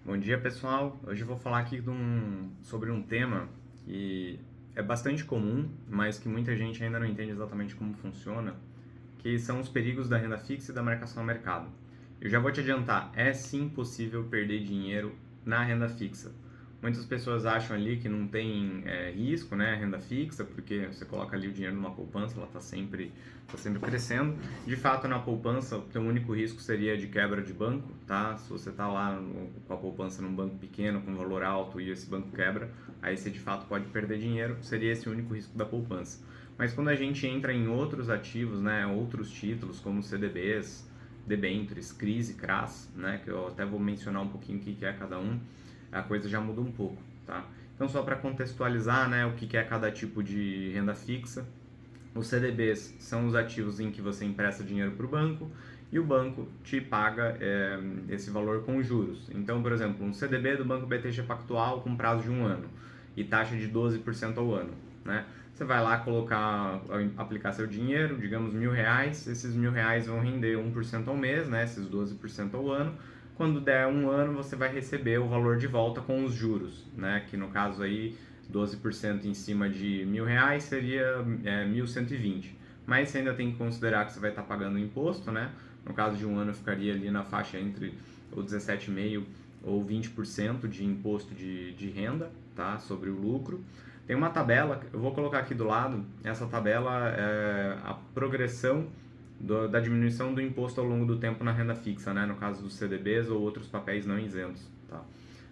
Bom dia, pessoal. Hoje eu vou falar aqui sobre um tema que é bastante comum, mas que muita gente ainda não entende exatamente como funciona, que são os perigos da renda fixa e da marcação a mercado. Eu já vou te adiantar, é sim possível perder dinheiro na renda fixa. Muitas pessoas acham ali que não tem risco, né, renda fixa, porque você coloca ali o dinheiro numa poupança, ela tá sempre crescendo. De fato, na poupança, o teu único risco seria de quebra de banco, tá? Se você tá lá com a poupança num banco pequeno, com valor alto, e esse banco quebra, aí você de fato pode perder dinheiro, seria esse o único risco da poupança. Mas quando a gente entra em outros ativos, né, outros títulos, como CDBs, debêntures, CRIs e CRAs, né, que eu até vou mencionar um pouquinho o que é cada um, a coisa já muda um pouco, tá? Então, só para contextualizar, né, o que é cada tipo de renda fixa, os CDBs são os ativos em que você empresta dinheiro para o banco e o banco te paga esse valor com juros. Então, por exemplo, um CDB do Banco BTG Pactual com prazo de 1 ano e taxa de 12% ao ano, né? Você vai lá aplicar seu dinheiro, digamos R$ 1.000, esses R$ 1.000 vão render 1% ao mês, né? Esses 12% ao ano. Quando der 1 ano, você vai receber o valor de volta com os juros, né? Que no caso aí 12% em cima de R$ 1.000 seria 1.120. Mas você ainda tem que considerar que você vai estar pagando imposto, né? No caso de 1 ano, ficaria ali na faixa entre o 17,5% ou 20% de imposto de renda, tá? Sobre o lucro. Tem uma tabela, eu vou colocar aqui do lado, essa tabela é a progressão da diminuição do imposto ao longo do tempo na renda fixa, né? No caso dos CDBs ou outros papéis não isentos, tá?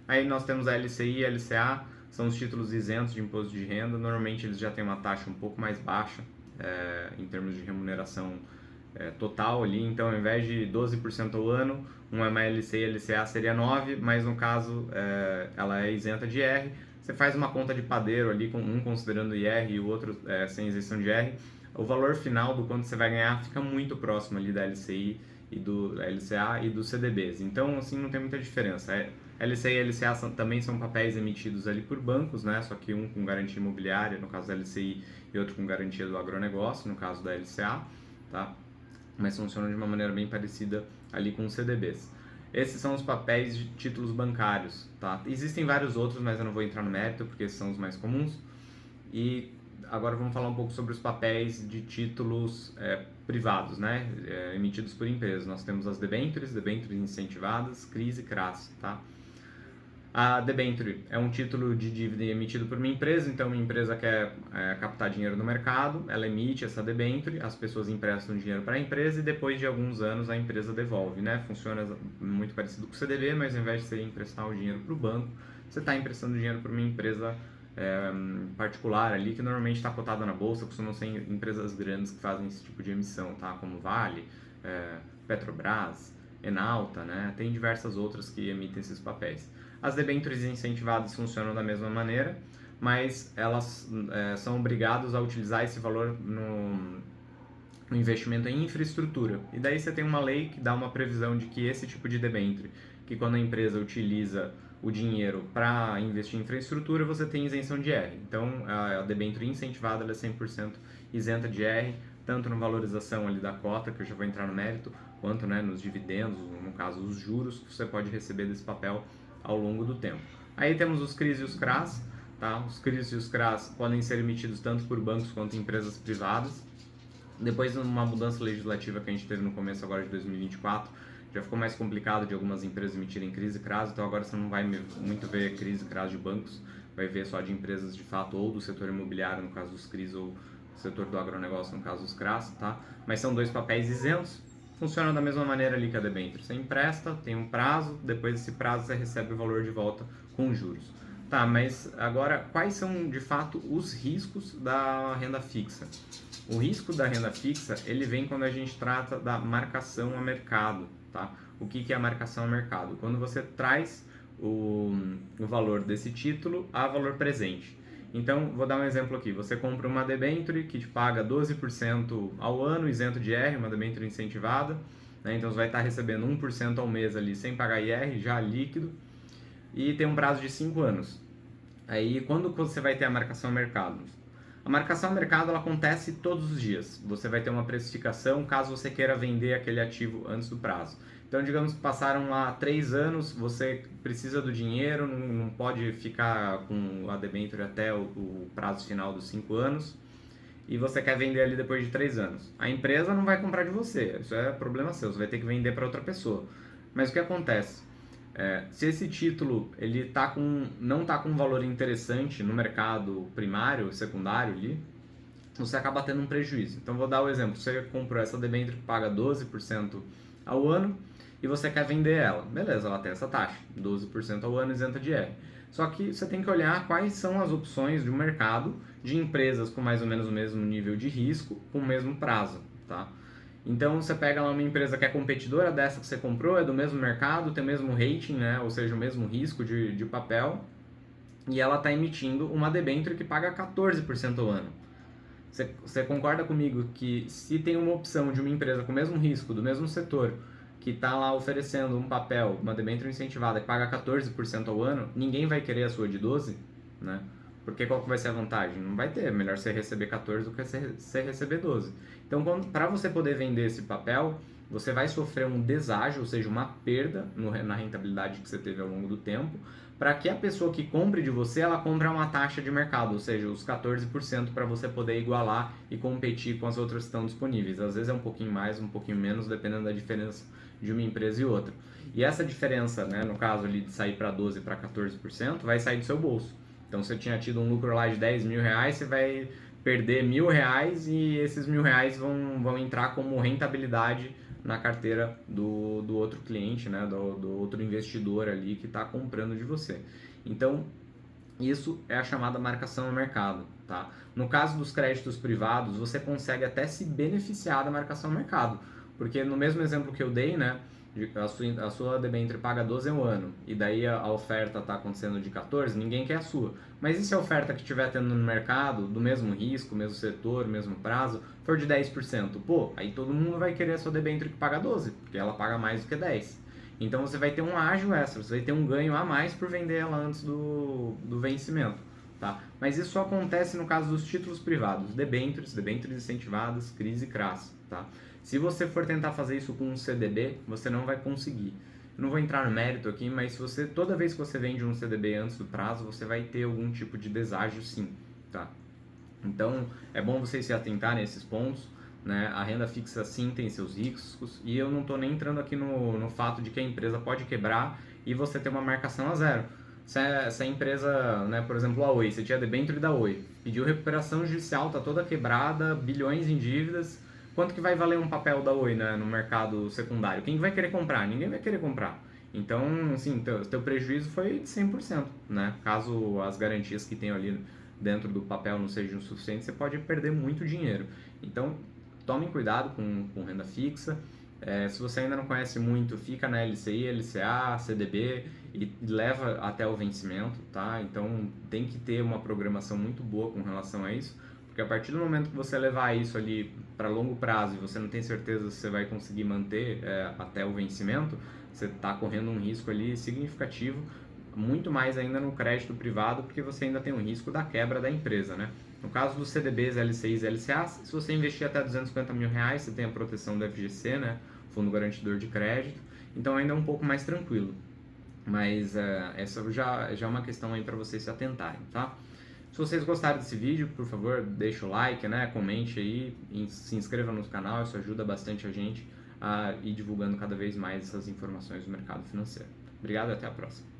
Aí nós temos a LCI e a LCA, são os títulos isentos de imposto de renda. Normalmente eles já têm uma taxa um pouco mais baixa em termos de remuneração total ali. Então, ao invés de 12% ao ano, uma LCI e LCA seria 9%, mas no caso ela é isenta de IR. Você faz uma conta de padeiro ali, com um considerando IR e o outro sem isenção de IR. O valor final do quanto você vai ganhar fica muito próximo ali da LCI e do LCA e dos CDBs. Então, assim, não tem muita diferença. LCI e LCA também são papéis emitidos ali por bancos, né? Só que um com garantia imobiliária, no caso da LCI, e outro com garantia do agronegócio, no caso da LCA, tá? Mas funcionam de uma maneira bem parecida ali com os CDBs. Esses são os papéis de títulos bancários, tá? Existem vários outros, mas eu não vou entrar no mérito, porque esses são os mais comuns. E agora vamos falar um pouco sobre os papéis de títulos privados, né? Emitidos por empresas. Nós temos as debêntures incentivadas, CRIs e CRAs, tá? A debenture é um título de dívida emitido por uma empresa, então uma empresa quer captar dinheiro no mercado, ela emite essa debenture, as pessoas emprestam dinheiro para a empresa e depois de alguns anos a empresa devolve, né? Funciona muito parecido com o CDB, mas ao invés de você emprestar o dinheiro para o banco, você está emprestando dinheiro para uma empresa particular ali, que normalmente está cotada na bolsa, costumam ser empresas grandes que fazem esse tipo de emissão, tá? Como Vale, Petrobras, Enalta, né? Tem diversas outras que emitem esses papéis. As debêntures incentivadas funcionam da mesma maneira, mas elas são obrigadas a utilizar esse valor no investimento em infraestrutura. E daí você tem uma lei que dá uma previsão de que esse tipo de debênture, que quando a empresa utiliza o dinheiro para investir em infraestrutura, você tem isenção de R. Então, a debênture incentivada ela é 100% isenta de R, tanto na valorização ali da cota, que eu já vou entrar no mérito, quanto, né, nos dividendos, no caso os juros que você pode receber desse papel ao longo do tempo. Aí temos os CRIs e os CRAs, tá? Os CRIs e os CRAs podem ser emitidos tanto por bancos quanto empresas privadas. Depois de uma mudança legislativa que a gente teve no começo agora de 2024, já ficou mais complicado de algumas empresas emitirem CRIs e CRAs, então agora você não vai muito ver CRIs e CRAs de bancos, vai ver só de empresas de fato ou do setor imobiliário, no caso dos CRIs, ou do setor do agronegócio, no caso dos CRAs, tá? Mas são dois papéis isentos, funcionam da mesma maneira ali que a debênture. Você empresta, tem um prazo, depois desse prazo você recebe o valor de volta com juros. Tá, mas agora quais são de fato os riscos da renda fixa? O risco da renda fixa, ele vem quando a gente trata da marcação a mercado, tá? O que é a marcação a mercado? Quando você traz o valor desse título a valor presente. Então, vou dar um exemplo aqui. Você compra uma debenture que te paga 12% ao ano, isento de IR, uma debenture incentivada, né? Então, você vai estar recebendo 1% ao mês ali sem pagar IR, já líquido, e tem um prazo de 5 anos. Aí, quando você vai ter a marcação a mercado? A marcação a mercado ela acontece todos os dias. Você vai ter uma precificação caso você queira vender aquele ativo antes do prazo. Então, digamos que passaram lá 3 anos, você precisa do dinheiro, não pode ficar com a debênture até o prazo final dos 5 anos, e você quer vender ali depois de 3 anos. A empresa não vai comprar de você, isso é problema seu, você vai ter que vender para outra pessoa. Mas o que acontece? Se esse título ele não está com um valor interessante no mercado primário, secundário ali, você acaba tendo um prejuízo. Então vou dar o exemplo, você comprou essa debênture que paga 12% ao ano e você quer vender ela. Beleza, ela tem essa taxa, 12% ao ano isenta de IR. Só que você tem que olhar quais são as opções de mercado de empresas com mais ou menos o mesmo nível de risco, com o mesmo prazo, tá? Então você pega lá uma empresa que é competidora dessa que você comprou, é do mesmo mercado, tem o mesmo rating, né? Ou seja, o mesmo risco de papel, e ela está emitindo uma debênture que paga 14% ao ano. Você concorda comigo que se tem uma opção de uma empresa com o mesmo risco, do mesmo setor, que está lá oferecendo um papel, uma debênture incentivada que paga 14% ao ano, ninguém vai querer a sua de 12%, né? Porque qual que vai ser a vantagem? Não vai ter, melhor você receber 14 do que você receber 12. Então, para você poder vender esse papel, você vai sofrer um deságio, ou seja, uma perda na rentabilidade que você teve ao longo do tempo, para que a pessoa que compre de você, ela compre a uma taxa de mercado, ou seja, os 14% para você poder igualar e competir com as outras que estão disponíveis. Às vezes é um pouquinho mais, um pouquinho menos, dependendo da diferença de uma empresa e outra. E essa diferença, né, no caso ali de sair para 12% para 14%, vai sair do seu bolso. Então, se você tinha tido um lucro lá de 10 mil reais, você vai perder R$ 1.000 e esses R$ 1.000 vão entrar como rentabilidade na carteira do outro cliente, né, do outro investidor ali que está comprando de você. Então, isso é a chamada marcação no mercado. Tá? No caso dos créditos privados, você consegue até se beneficiar da marcação no mercado, porque no mesmo exemplo que eu dei, né, a sua debênture paga 12 ao ano, e daí a oferta está acontecendo de 14, ninguém quer a sua. Mas e se a oferta que estiver tendo no mercado, do mesmo risco, mesmo setor, mesmo prazo, for de 10%? Pô, aí todo mundo vai querer a sua debênture que paga 12, porque ela paga mais do que 10. Então você vai ter um ágio extra, você vai ter um ganho a mais por vender ela antes do vencimento. Tá? Mas isso só acontece no caso dos títulos privados, debêntures incentivadas, CRIs e CRAs. Tá? Se você for tentar fazer isso com um CDB, você não vai conseguir. Eu não vou entrar no mérito aqui, mas se toda vez que você vende um CDB antes do prazo, você vai ter algum tipo de deságio sim. Tá? Então, é bom vocês se atentarem a esses pontos. Né? A renda fixa sim tem seus riscos, e eu não estou nem entrando aqui no fato de que a empresa pode quebrar e você ter uma marcação a zero. Se a empresa, né, por exemplo, a Oi, você tinha debênture da Oi, pediu recuperação judicial, está toda quebrada, bilhões em dívidas, quanto que vai valer um papel da Oi, né, no mercado secundário? Quem vai querer comprar? Ninguém vai querer comprar. Então, assim, teu prejuízo foi de 100%, né? Caso as garantias que tem ali dentro do papel não sejam suficientes, você pode perder muito dinheiro. Então, tomem cuidado com renda fixa. Se você ainda não conhece muito, fica na LCI, LCA, CDB e leva até o vencimento, tá? Então tem que ter uma programação muito boa com relação a isso, porque a partir do momento que você levar isso ali para longo prazo e você não tem certeza se você vai conseguir manter até o vencimento, você está correndo um risco ali significativo, muito mais ainda no crédito privado, porque você ainda tem um risco da quebra da empresa, né? No caso dos CDBs, LCIs e LCAs, se você investir até R$250 mil, você tem a proteção do FGC, né? Fundo Garantidor de Crédito, então ainda é um pouco mais tranquilo. Mas essa já é uma questão aí para vocês se atentarem, tá? Se vocês gostaram desse vídeo, por favor, deixa o like, né? Comente aí, se inscreva no canal, isso ajuda bastante a gente a ir divulgando cada vez mais essas informações do mercado financeiro. Obrigado e até a próxima.